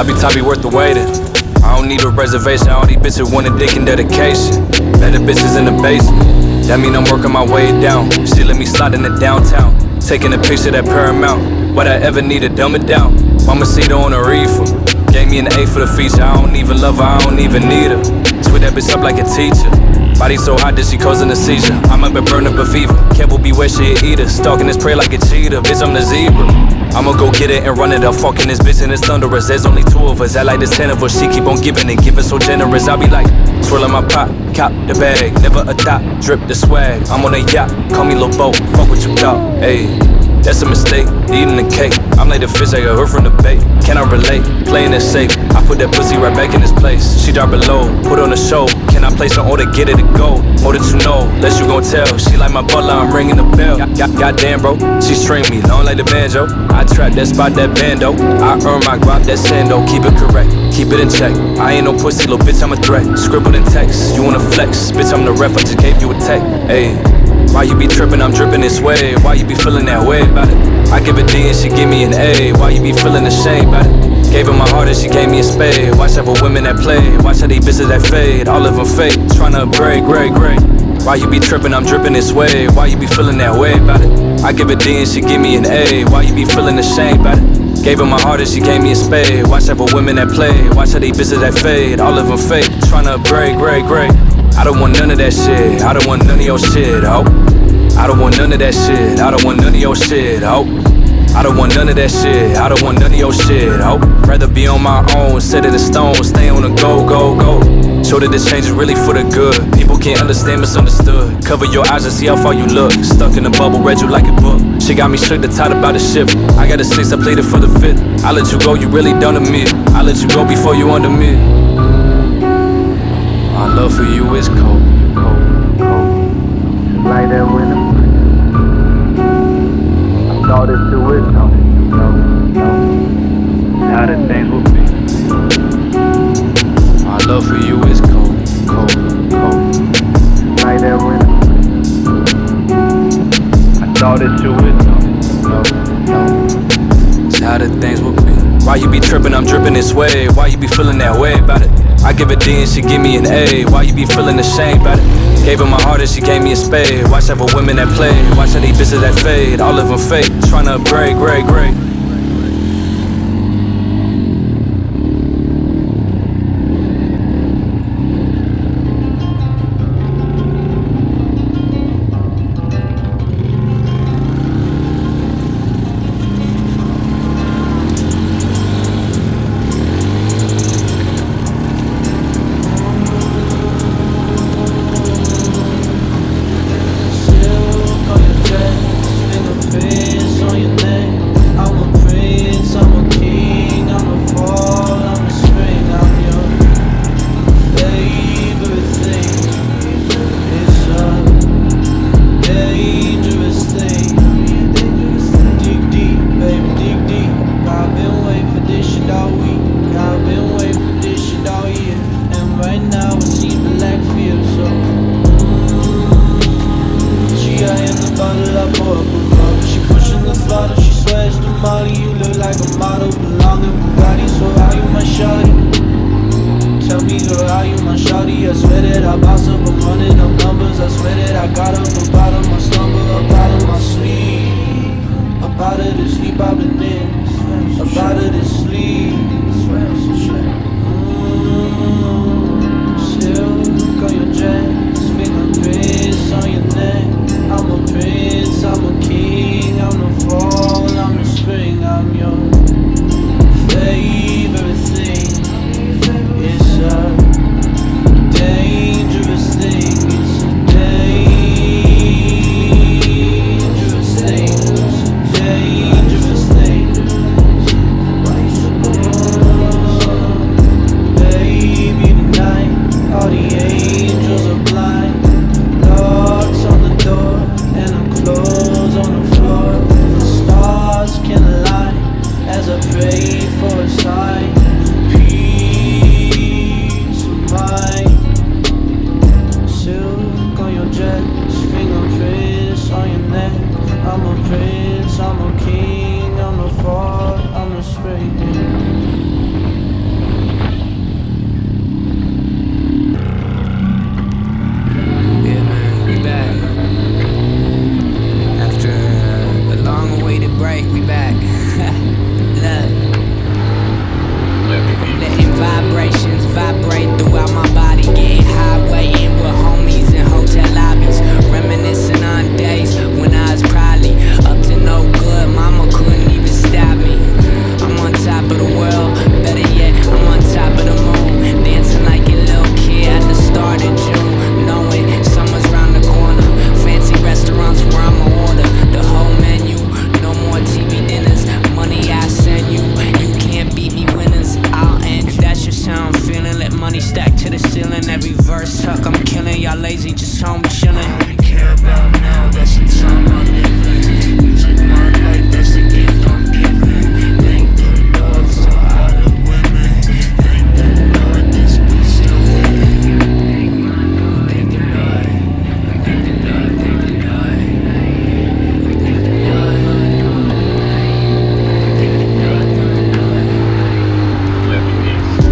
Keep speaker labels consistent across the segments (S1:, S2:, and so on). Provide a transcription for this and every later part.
S1: Sloppy toppy worth the waiting. I don't need a reservation, all these bitches want a dick and dedication. Better bitches in the basement, that mean I'm working my way down. She let me slide in the downtown, taking a picture that Paramount. What I ever need to dumb it down. Mama Cedar on a reefer, gave me an A for the feature. I don't even love her, I don't even need her. Sweet that bitch up like a teacher. Body so hot that she causing a seizure. I'm up and burn up a fever. Careful, beware, she a eater. Stalking this prey like a cheetah. Bitch, I'm the zebra. I'ma go get it and run it up. Fucking this bitch and it's thunderous. There's only 2 of us. I like there's 10 of us. She keep on giving and giving so generous. I be like, swirling my pot, cop the bag. Never a dot, drip the swag. I'm on a yacht, call me Lil Bo. Fuck what you thought, ayy. That's a mistake, eating the cake. I'm like the fish I got her from the bait. Can I relate? Playing it safe. I put that pussy right back in its place. She drop it low, put on a show. Can I place an order, get it to go? More than you know, less you gon' tell. She like my butler, I'm ringing the bell. Goddamn bro, she string me long like the banjo. I trap that spot, that bando. I earn my guap, that sando. Keep it correct, keep it in check. I ain't no pussy, little bitch, I'm a threat. Scribbled in text, you wanna flex. Bitch, I'm the ref, I just gave you a tech. Ayy. Why you be trippin', I'm drippin' this way. Why you be feelin' that way about it? I give a D and she give me an A. Why you be feelin' ashamed about it? Gave her my heart and she gave me a spade. Watch out for women that play. Watch how they bitches that fade. All of them fake, tryna upgrade, grade. Why you be trippin', I'm drippin' this way. Why you be feelin' that way about it? I give a D and she give me an A. Why you be feelin' ashamed about it? Gave her my heart and she gave me a spade. Watch out for women that play. Watch how they bitches that fade. All of them fake, tryna upgrade, grade. I don't want none of that shit. I don't want none of your shit, ho. I don't want none of that shit. I don't want none of your shit, ho. I don't want none of that shit. I don't want none of your shit, ho. Rather be on my own, set it in stone, stay on the go. Show that this change is really for the good. People can't understand, misunderstood. Cover your eyes and see how far you look. Stuck in a bubble, read you like a book. She got me shook, the tied about the ship. I got a 6, I pleaded for the 5th. I let you go, you really done to me. I let you go before you under me. My love for you is cold.
S2: Like that winter. I thought it to it, no. How the things will be.
S1: My love for you is cold.
S2: Like that winter. I thought it to it, no.
S1: It's how the things will be. Why you be trippin', I'm drippin' this way. Why you be feelin' that way about it? I give a D and she give me an A. Why you be feelin' ashamed about it? Gave her my heart and she gave me a spade. Watch out for women that play. Watch how they bitches that fade. All of them fake, tryna upgrade, grade.
S3: break, we back. Look. Letting vibrations vibrate throughout my body. Getting high, waiting with homies in hotel lobbies. Reminiscing on days when I was probably up to no good. Mama couldn't even stop me. I'm on top of the world, better yet, I'm on top of the moon. Dancing like a little kid at the start of June. Knowing summer's round the corner. Fancy restaurants where I'ma order the whole menu. No more TV dinners, money I send you. You can't beat me winners out, and that's just how I'm feeling. Let money stack to the ceiling. Every verse tuck, I'm killing. Y'all lazy, just home chilling. I don't care about now, that's the time I'm living. Music my life, that's the gift I'm giving. Thank the Lord for all the women. Thank the Lord this be still living. Thank the Lord, thank the Lord, thank the Lord. Thank the Lord, thank the Lord, thank the Lord.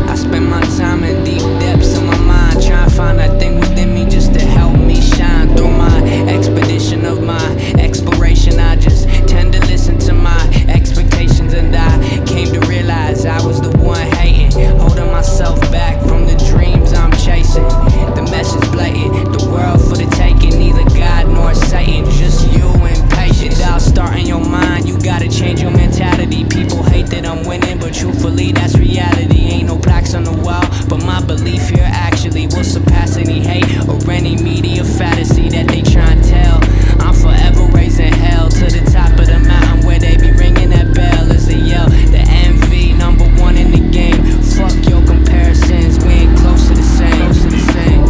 S3: I spend my time in deep depths of my mind, trying to find that thing within me just to help me shine through my expedition of my exploration. I just tend to listen to my expectations, and I came to realize I was the one hating, holding myself back from the dreams I'm chasing. The message blatant, the world for the taking, neither God nor Satan, just you impatient. Without starting your mind, you gotta change your mentality. People hate that I'm winning, but truthfully that's reality. Ain't no plaques on the wall, but my belief here actually will surpass any hate or any media fantasy that they try and tell. I'm forever raising hell to the top of the mountain where they be ringing that bell as they yell. The MV #1 in the game. Fuck your comparisons, we ain't close to the same. Close to the same.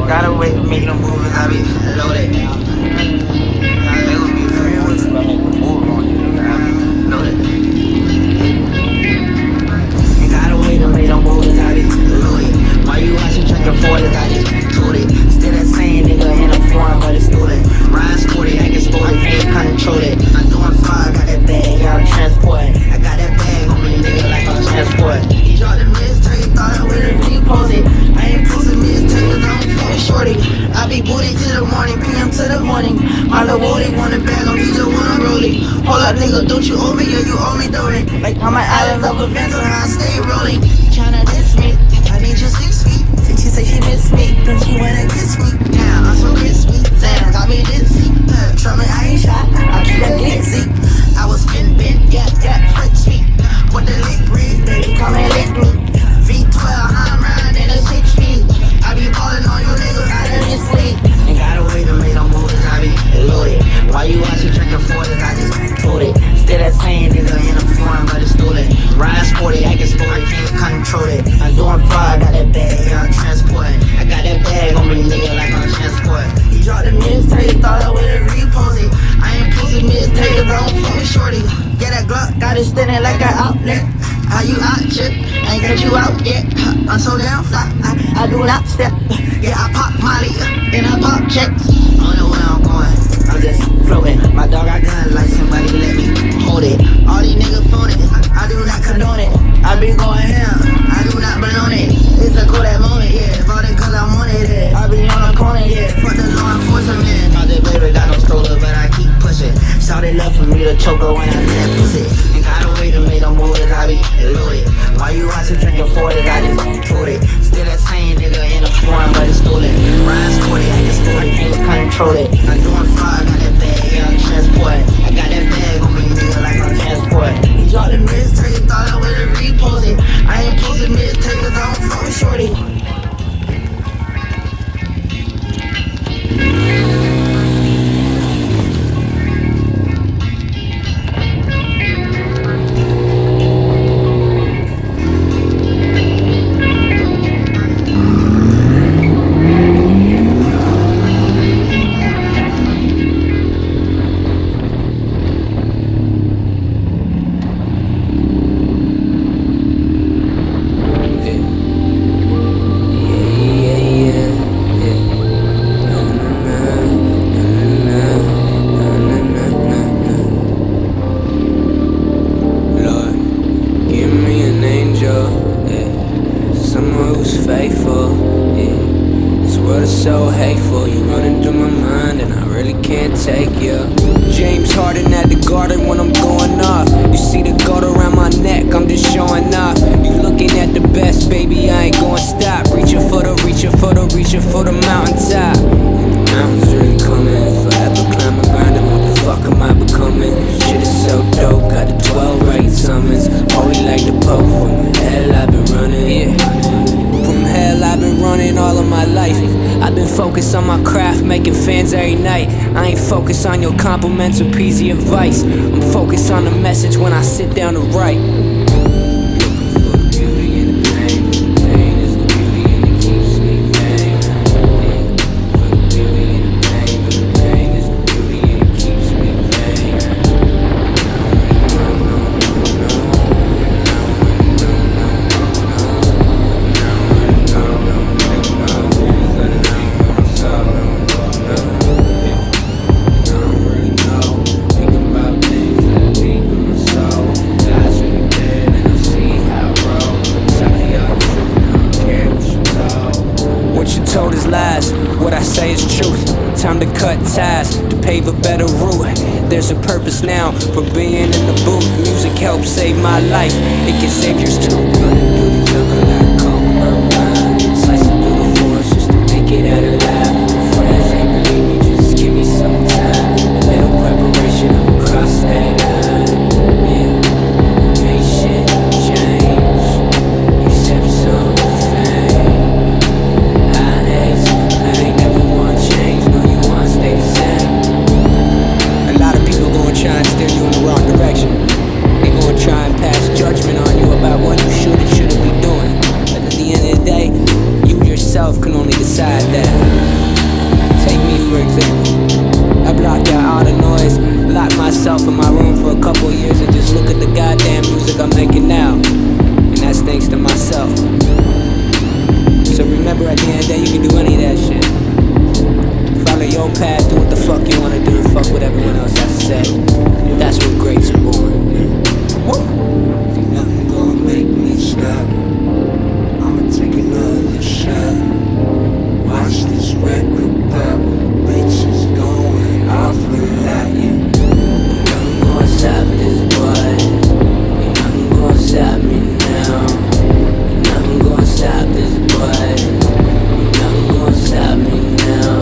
S4: Gotta wait to make them move and I be loaded. They gon' be free once I make them move on you. Loaded. You gotta wait to make them move and I be loaded. Why you watching checking for it? I just told it. Still that same nigga in a foreign, but it's stolen. Ride sporty, I can sport it, can't control it. I'm doing fire, got that bag, yeah, I'm transporting. I got that bag on me, nigga, like I'm transporting. He dropped the mistake, thought I would've repost it. I ain't posting mistakes, I'm fucking shorty. I be booty to the morning, PM to the morning. My little woody want a bag on me, just wanna roll it. Hold up, nigga, don't you owe me? Yeah, you owe me, don't it? Like I'm an island of events, and I stay rolling. Tryna diss me, I need you 6 feet. She say she miss me, then she wanna kiss me. Damn, I'm so crispy, damn, got me dizzy. Try me, I ain't shot, I keep that glitzy. I was spin bent, yeah, French feet. What the lick breed, baby, come and lick me. V12, I'm riding in a 6 feet. I be ballin' on you niggas out of this league. Ain't gotta wait to make them moves, I be loaded. Why you watching drinking 40s, I just told it. Still that same nigga in a foreign, but it's stolen. Ride sporty, I can sport it, can't control it. I'm doing fire, got that bag, yeah, I'm transporting. I got that bag on me, nigga, like I'm transporting. He dropped the mistake, thought I would've repost it. I ain't posting mistakes, I don't fuck with shorty. Get that Glock, got it standing like an outlet. How you out, chip? I ain't got you out yet. I'm so damn fly, I do not step. Yeah, I pop Molly, and I pop checks. I don't know where I'm going, I'm just floating. My dog got gun like somebody let me hold it. All these niggas phone it, I do not condone it. I be going ham, I do not belong it. It's a cool that moment, yeah. Bought it cause I wanted it. I be on the corner, yeah. Fuck the law enforcement. All this baby got no stroller, but I keep pushing. Shawty love for me to choke her when I do that pussy. Ain't gotta wait to make them moves, I be loaded. Why you watching drinking 40s, I just told it. Still that same nigga in a foreign, but it's stolen. Ride sporty, I can sport it, can't control it. I'm doing fire, got that bag, yeah, I'm transporting. I got that bag on me, nigga, like I'm transporting. He dropped the mistake, thought I would've repost it. I ain't posting mistakes, I don't fuck with shorty.
S3: faithful, yeah. This world is so hateful, you running through my mind and I really can't take you. James Harden at the Garden when I'm going off. You see the gold around my neck, I'm just showing off. You looking at the best, baby, I ain't gonna stop. Reaching for the mountaintop. And the mountains really coming, forever climbing, grinding. What the fuck am I becoming? Shit is so dope, got the 12 right summons. Holy like the Pope, from hell I've been running, yeah. From hell I've been running all of my life. I've been focused on my craft, making fans every night. I ain't focused on your compliments or peasy advice. I'm focused on the message when I sit down to write. What I say is truth. Time to cut ties, to pave a better route. There's a purpose now for being in the booth. Music helps save my life, it can save yours too. Running through the jungle like cobra blind, slicing through the forest just to make it out alive. Friends ain't believe me, just give me some time. A little preparation, I'ma cross that line. Yeah, patient change, accept some fame. Try and steer you in the wrong direction. They gonna try and pass judgment on you about what you should and shouldn't be doing. But at the end of the day, you yourself can only decide that. Take me for example. I blocked out all the noise, locked myself in my room for a couple of years and just look at the goddamn music I'm making now. And that's thanks to myself. So remember, at the end of the day, you can do any of that shit. Follow your path, do what the fuck you wanna do, fuck what everyone else has to say. That's when greats are born. Woo! Ain't nothing gonna make me stop. I'ma take another shot. Watch this record pop. Bitches going off a lot, yeah. Ain't nothing gonna stop this boy. Ain't nothing gonna stop me now. Ain't nothing gonna stop this boy. Ain't nothing gonna stop me now.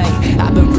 S3: say. I've been